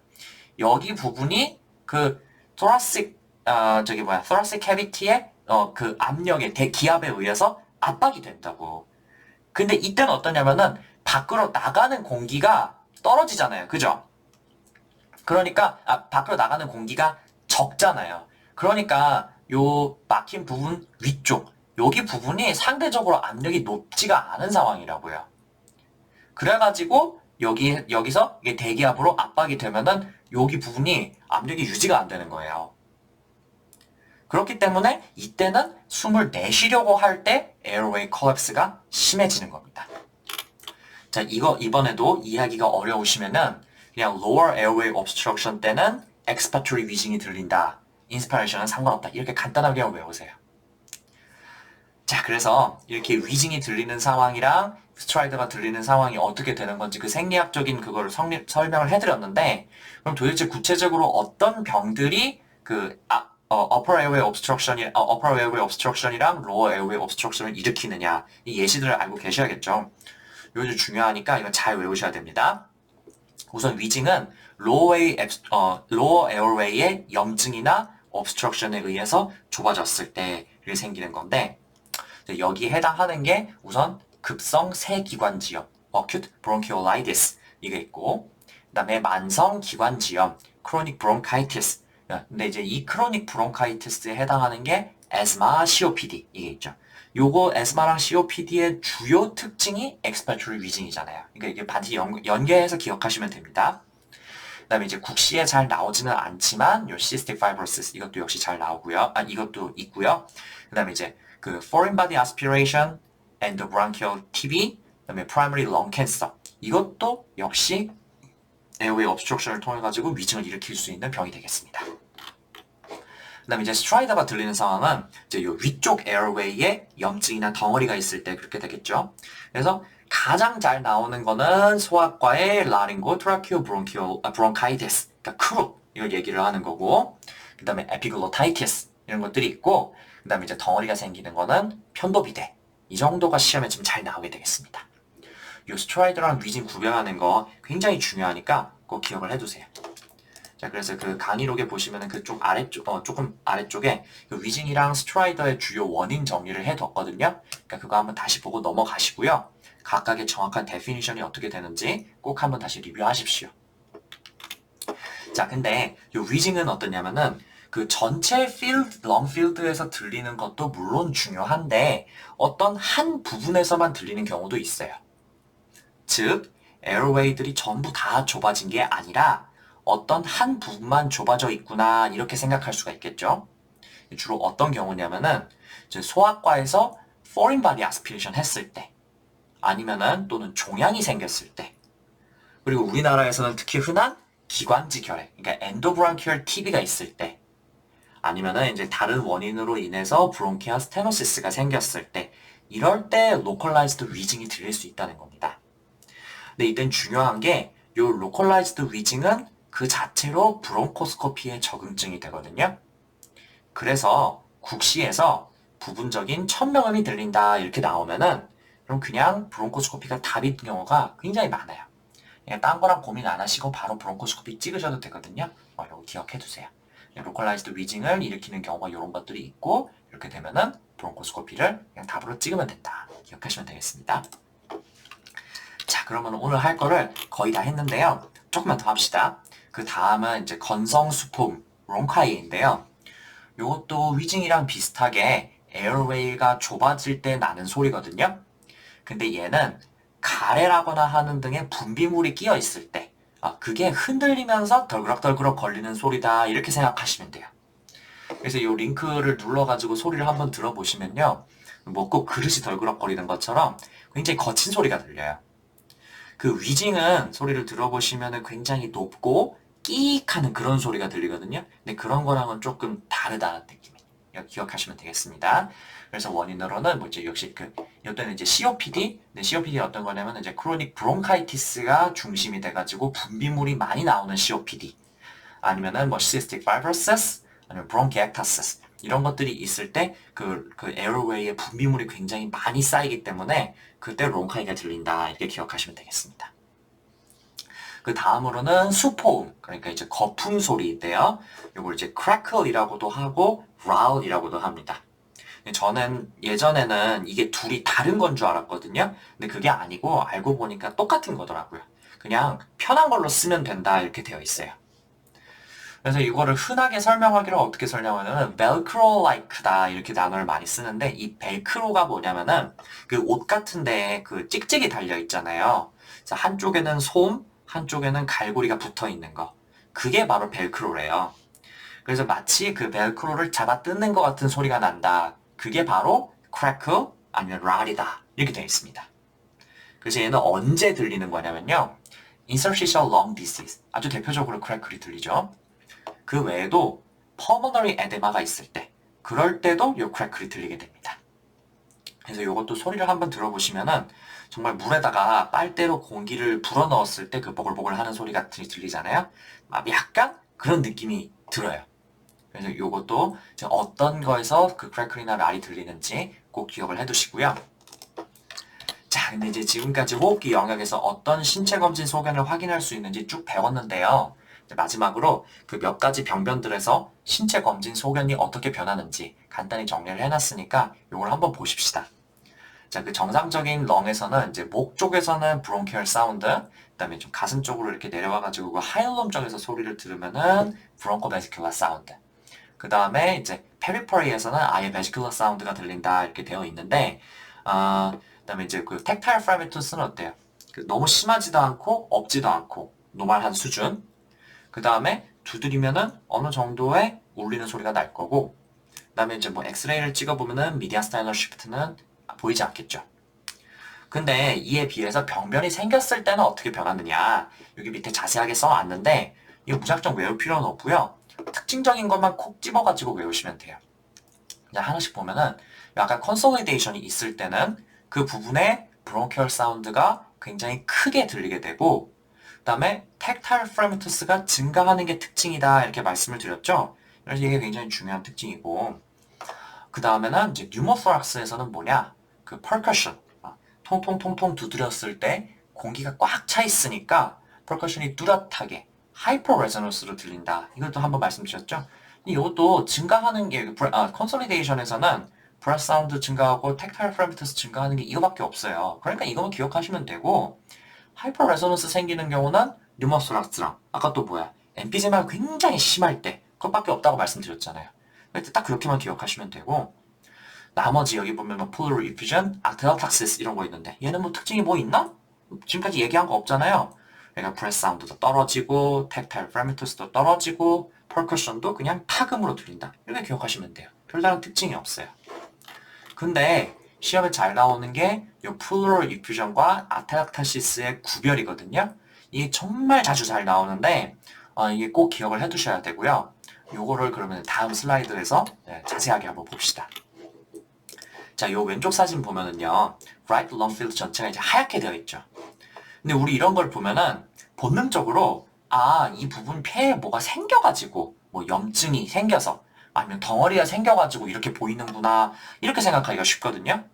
여기 부분이 그 thoracic thoracic cavity의 그 압력의 기압에 의해서 압박이 된다고. 근데 이때는 어떠냐면은 밖으로 나가는 공기가 떨어지잖아요. 그죠? 그러니까 밖으로 나가는 공기가 적잖아요. 그러니까 요 막힌 부분 위쪽 여기 부분이 상대적으로 압력이 높지가 않은 상황이라고요. 그래가지고 여기서 이게 대기압으로 압박이 되면은 여기 부분이 압력이 유지가 안 되는 거예요. 그렇기 때문에 이때는 숨을 내쉬려고 할 때 에어웨이 콜랩스가 심해지는 겁니다. 자, 이번에도 이해하기가 어려우시면은 그냥 lower airway obstruction 때는 expiratory wheezing이 들린다. inspiration은 상관없다. 이렇게 간단하게 외우세요. 자, 그래서 이렇게 wheezing이 들리는 상황이랑 스트라이더가 들리는 상황이 어떻게 되는 건지 그 생리학적인 그거를 설명을 해드렸는데 그럼 도대체 구체적으로 어떤 병들이 upper airway obstruction이랑 lower airway obstruction을 일으키느냐 이 예시들을 알고 계셔야겠죠. 이거 좀 중요하니까 이건 잘 외우셔야 됩니다. 우선 위징은 lower airway의 염증이나 obstruction에 의해서 좁아졌을 때 생기는 건데 여기에 해당하는 게 우선 급성 세기관지염 acute bronchiolitis 이게 있고 그 다음에 만성 기관지염 chronic bronchitis 근데 이제 이 chronic bronchitis에 해당하는 게 asthma, COPD 이게 있죠. 요거 에스마랑 COPD의 주요 특징이 expiratory wheezing이잖아요. 그러니까 이게 반드시 연계해서 기억하시면 됩니다. 그 다음에 이제 국시에 잘 나오지는 않지만 요 cystic fibrosis 이것도 역시 잘 나오고요. 이것도 있고요. 그 다음에 이제 그 foreign body aspiration and bronchial TB 그 다음에 primary lung cancer 이것도 역시 airway obstruction을 통해 가지고 위증을 일으킬 수 있는 병이 되겠습니다. 그 다음에 이제 스트라이더가 들리는 상황은 이제 요 위쪽 에어웨이에 염증이나 덩어리가 있을 때 그렇게 되겠죠. 그래서 가장 잘 나오는 거는 소아과의 라링고 트라키오 브론카이티스, 그러니까 크루 이걸 얘기를 하는 거고, 그 다음에 에피글로타이티스 이런 것들이 있고, 그 다음에 이제 덩어리가 생기는 거는 편도비대. 이 정도가 시험에 좀 잘 나오게 되겠습니다. 이 스트라이드랑 위징 구별하는 거 굉장히 중요하니까 꼭 기억을 해두세요. 자, 그래서 그 강의록에 보시면은 그쪽 아래쪽, 조금 아래쪽에 그 위징이랑 스트라이더의 주요 원인 정리를 해뒀거든요. 그러니까 그거 한번 다시 보고 넘어가시고요. 각각의 정확한 데피니션이 어떻게 되는지 꼭 한번 다시 리뷰하십시오. 자, 근데 이 위징은 어떠냐면은 그 전체 필드, 렁 필드에서 들리는 것도 물론 중요한데 어떤 한 부분에서만 들리는 경우도 있어요. 즉, 에어웨이들이 전부 다 좁아진 게 아니라 어떤 한 부분만 좁아져 있구나 이렇게 생각할 수가 있겠죠. 주로 어떤 경우냐면은 소아과에서 foreign body aspiration 했을 때 아니면은 또는 종양이 생겼을 때 그리고 우리나라에서는 특히 흔한 기관지 결핵, 그러니까 엔도브론키얼 TB가 있을 때 아니면은 이제 다른 원인으로 인해서 브론키아 스테노시스가 생겼을 때 이럴 때 로컬라이즈드 위징이 들릴 수 있다는 겁니다. 근데 이땐 중요한 게 이 로컬라이즈드 위징은 그 자체로 브론코스코피의 적응증이 되거든요. 그래서 국시에서 부분적인 천명음이 들린다 이렇게 나오면은 그럼 그냥 브론코스코피가 답인 경우가 굉장히 많아요. 그냥 딴 거랑 고민 안 하시고 바로 브론코스코피 찍으셔도 되거든요. 이거 기억해 두세요. 로컬라이즈드 위징을 일으키는 경우가 이런 것들이 있고 이렇게 되면은 브론코스코피를 그냥 답으로 찍으면 된다. 기억하시면 되겠습니다. 자, 그러면 오늘 할 거를 거의 다 했는데요. 조금만 더 합시다. 그 다음은 이제 건성수품 롱카이인데요. 이것도 위징이랑 비슷하게 에어웨이가 좁아질 때 나는 소리거든요. 근데 얘는 가래라거나 하는 등의 분비물이 끼어 있을 때 그게 흔들리면서 덜그럭덜그럭 걸리는 소리다 이렇게 생각하시면 돼요. 그래서 이 링크를 눌러가지고 소리를 한번 들어보시면요. 뭐 꼭 그릇이 덜그럭거리는 것처럼 굉장히 거친 소리가 들려요. 그 위징은 소리를 들어보시면 굉장히 높고 끼익 하는 그런 소리가 들리거든요. 근데 그런 거랑은 조금 다르다는 느낌이에요. 기억하시면 되겠습니다. 그래서 원인으로는 뭐 이제 역시 이때는 이제 COPD, 근데 COPD 어떤 거냐면 이제 크로닉 브론카이티스가 중심이 돼가지고 분비물이 많이 나오는 COPD, 아니면은 뭐 cystic fibrosis, 아니면 bronchiectasis 이런 것들이 있을 때 그 에어웨이에 분비물이 굉장히 많이 쌓이기 때문에 그때 롱카이가 들린다 이렇게 기억하시면 되겠습니다. 그 다음으로는 수포음, 그러니까 이제 거품 소리인데요. 이걸 이제 crackle이라고도 하고 growl이라고도 합니다. 저는 예전에는 이게 둘이 다른 건 줄 알았거든요. 근데 그게 아니고 알고 보니까 똑같은 거더라고요. 그냥 편한 걸로 쓰면 된다 이렇게 되어 있어요. 그래서 이거를 흔하게 설명하기를 어떻게 설명하냐면 벨크로-like다 이렇게 단어를 많이 쓰는데 이 벨크로가 뭐냐면은 그 옷 같은데 그 찍찍이 달려 있잖아요. 그래서 한쪽에는 솜, 한쪽에는 갈고리가 붙어 있는 거. 그게 바로 벨크로래요. 그래서 마치 그 벨크로를 잡아 뜯는 것 같은 소리가 난다. 그게 바로 crackle 아니면 rat이다. 이렇게 되어 있습니다. 그래서 얘는 언제 들리는 거냐면요. interstitial lung disease. 아주 대표적으로 crackle이 들리죠. 그 외에도 pulmonary edema가 있을 때 그럴 때도 요 crackle이 들리게 됩니다. 그래서 이것도 소리를 한번 들어보시면은 정말 물에다가 빨대로 공기를 불어넣었을 때 그 보글보글 하는 소리 같이 들리잖아요. 약간 그런 느낌이 들어요. 그래서 이것도 어떤 거에서 그 crackle이나 랄이 들리는지 꼭 기억을 해두시고요. 자, 근데 이제 지금까지 호흡기 영역에서 어떤 신체 검진 소견을 확인할 수 있는지 쭉 배웠는데요. 마지막으로 그 몇 가지 병변들에서 신체 검진 소견이 어떻게 변하는지 간단히 정리를 해놨으니까 이걸 한번 보십시다. 자, 그 정상적인 렁에서는 이제 목 쪽에서는 브론키얼 사운드, 그다음에 좀 가슴 쪽으로 이렇게 내려와가지고 그 하이얼럼 쪽에서 소리를 들으면은 브론코베스큘라 사운드. 그 다음에 이제 페리퍼리에서는 아예 베지큘러 사운드가 들린다 이렇게 되어 있는데, 그다음에 이제 그 텍타일 프라메토스는 어때요? 너무 심하지도 않고 없지도 않고 노멀한 수준. 그 다음에 두드리면은 어느 정도의 울리는 소리가 날 거고, 그 다음에 이제 뭐 엑스레이를 찍어보면은 미디아스타이너 시프트는 보이지 않겠죠. 근데 이에 비해서 병변이 생겼을 때는 어떻게 변하느냐, 여기 밑에 자세하게 써놨는데 이거 무작정 외울 필요는 없고요. 특징적인 것만 콕 집어가지고 외우시면 돼요. 그냥 하나씩 보면은 약간 컨솔리데이션이 있을 때는 그 부분에 브론키얼 사운드가 굉장히 크게 들리게 되고, 그 다음에 텍타일 프레미투스가 증가하는 게 특징이다 이렇게 말씀을 드렸죠. 그래서 이게 굉장히 중요한 특징이고, 그 다음에는 이제 뉴모토락스에서는 뭐냐? 그 percussion. 통통통통 두드렸을 때 공기가 꽉 차 있으니까 percussion이 뚜렷하게 하이퍼 레저넌스로 들린다. 이것도 한번 말씀드렸죠. 이것도 증가하는 게 컨솔리데이션에서는 브라스 사운드 증가하고 텍타일 프레미터스 증가하는 게 이거밖에 없어요. 그러니까 이거만 기억하시면 되고 하이퍼 레저넌스 생기는 경우는 뉴모토락스랑 아까 또 뭐야? emphysema가 굉장히 심할 때 그것밖에 없다고 말씀드렸잖아요. 그때 딱 그렇게만 기억하시면 되고 나머지 여기 보면 뭐 pleural effusion, atelectasis 이런 거 있는데 얘는 뭐 특징이 뭐 있나? 지금까지 얘기한 거 없잖아요. 그러니까 브레스 사운드도 떨어지고 텍타일 프레미터스도 떨어지고 퍼커션도 그냥 타금으로 들린다. 이렇게 기억하시면 돼요. 별다른 특징이 없어요. 근데 시험에 잘 나오는 게 이 pleural effusion과 atelectasis의 구별이거든요. 이게 정말 자주 잘 나오는데 이게 꼭 기억을 해두셔야 되고요. 요거를 그러면 다음 슬라이드에서 자세하게 한번 봅시다. 자, 요 왼쪽 사진 보면은요, right lung field 전체가 이제 하얗게 되어 있죠. 근데 우리 이런 걸 보면은 본능적으로 이 부분 폐에 뭐가 생겨가지고 뭐 염증이 생겨서 아니면 덩어리가 생겨가지고 이렇게 보이는구나 이렇게 생각하기가 쉽거든요.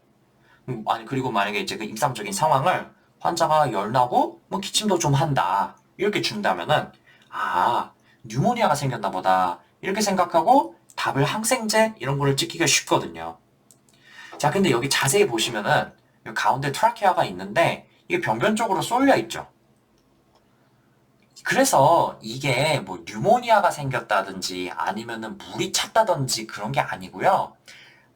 그리고 만약에 이제 그 임상적인 상황을 환자가 열나고 뭐 기침도 좀 한다 이렇게 준다면은 뉴모니아가 생겼나 보다 이렇게 생각하고 답을 항생제 이런 거를 찍기가 쉽거든요. 자, 근데 여기 자세히 보시면은 여기 가운데 트라케아가 있는데 이게 병변 쪽으로 쏠려 있죠. 그래서 이게 뭐 뉴모니아가 생겼다든지 아니면은 물이 찼다든지 그런 게 아니고요.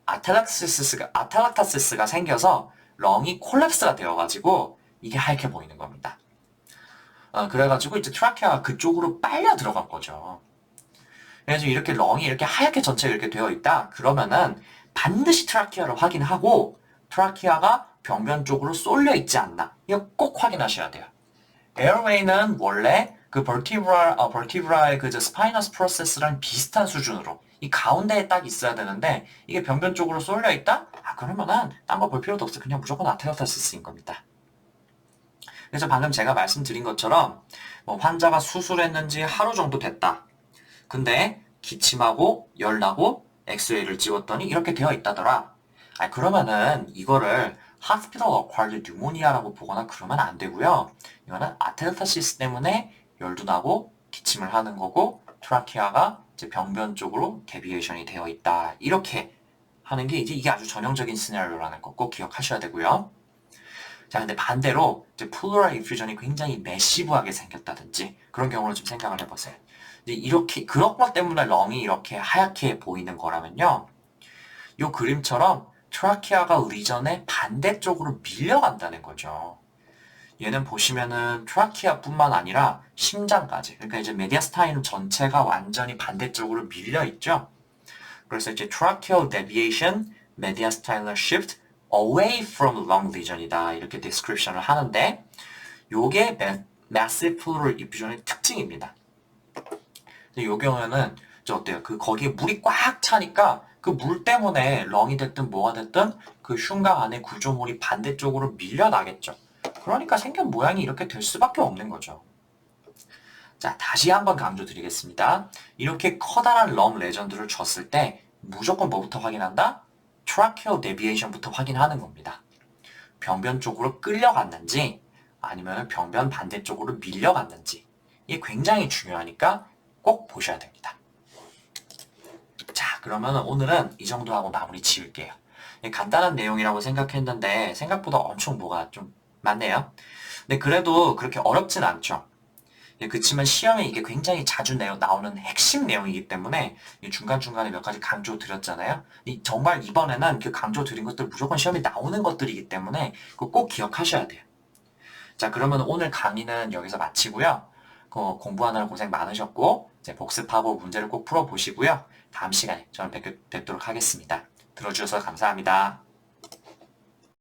아텔락타시스가 생겨서 렁이 콜랩스가 되어가지고 이게 하얗게 보이는 겁니다. 그래가지고 이제 트라케아가 그쪽으로 빨려 들어간 거죠. 그래서 이렇게 렁이 이렇게 하얗게 전체가 이렇게 되어 있다. 그러면은 반드시 트라키아를 확인하고 트라키아가 병변 쪽으로 쏠려 있지 않나. 이거 꼭 확인하셔야 돼요. 에어웨이는 원래 그 vertebra의 그 스파이너스 프로세스랑 비슷한 수준으로 이 가운데에 딱 있어야 되는데 이게 병변 쪽으로 쏠려 있다? 그러면은 딴 거 볼 필요도 없어. 그냥 무조건 아테오타시스인 겁니다. 그래서 방금 제가 말씀드린 것처럼 뭐 환자가 수술했는지 하루 정도 됐다. 근데 기침하고 열나고 엑스레이를 찍었더니 이렇게 되어 있다더라. 그러면은 이거를 Hospital Acquired Pneumonia라고 보거나 그러면 안 되고요. 이거는 아텔타시스 때문에 열도 나고 기침을 하는 거고 트라키아가 이제 병변 쪽으로 데비에이션이 되어 있다. 이렇게 하는 게 이제 이게 아주 전형적인 시나리오라는 거 꼭 기억하셔야 되고요. 자, 근데 반대로 이제 플루럴 인퓨전이 굉장히 매시브하게 생겼다든지 그런 경우를 좀 생각을 해보세요. 이제 이렇게 그런 것 때문에 렁이 이렇게 하얗게 보이는 거라면요. 이 그림처럼 트라키아가 리전의 반대쪽으로 밀려간다는 거죠. 얘는 보시면은 트라키아뿐만 아니라 심장까지, 그러니까 이제 메디아스타인 전체가 완전히 반대쪽으로 밀려 있죠. 그래서 이제 tracheal deviation, mediastinal shift away from lung lesion이다 이렇게 description을 하는데, 요게 massive pleural effusion의 특징입니다. 이 경우에는 어때요? 거기에 물이 꽉 차니까 그 물 때문에 렁이 됐든 뭐가 됐든 그 흉곽 안에 구조물이 반대쪽으로 밀려나겠죠. 그러니까 생긴 모양이 이렇게 될 수밖에 없는 거죠. 자, 다시 한번 강조드리겠습니다. 이렇게 커다란 렁 레전드를 줬을 때 무조건 뭐부터 확인한다? tracheal deviation부터 확인하는 겁니다. 병변 쪽으로 끌려갔는지 아니면 병변 반대쪽으로 밀려갔는지 이게 굉장히 중요하니까 꼭 보셔야 됩니다. 자, 그러면 오늘은 이 정도 하고 마무리 지을게요. 간단한 내용이라고 생각했는데 생각보다 엄청 뭐가 좀 많네요. 근데 그래도 그렇게 어렵진 않죠. 그렇지만 시험에 이게 굉장히 자주 나오는 핵심 내용이기 때문에 중간중간에 몇 가지 강조 드렸잖아요. 정말 이번에는 그 강조 드린 것들 무조건 시험에 나오는 것들이기 때문에 그거 꼭 기억하셔야 돼요. 자, 그러면 오늘 강의는 여기서 마치고요. 공부하느라 고생 많으셨고 이제 복습하고 문제를 꼭 풀어보시고요. 다음 시간에 저는 뵙도록 하겠습니다. 들어주셔서 감사합니다.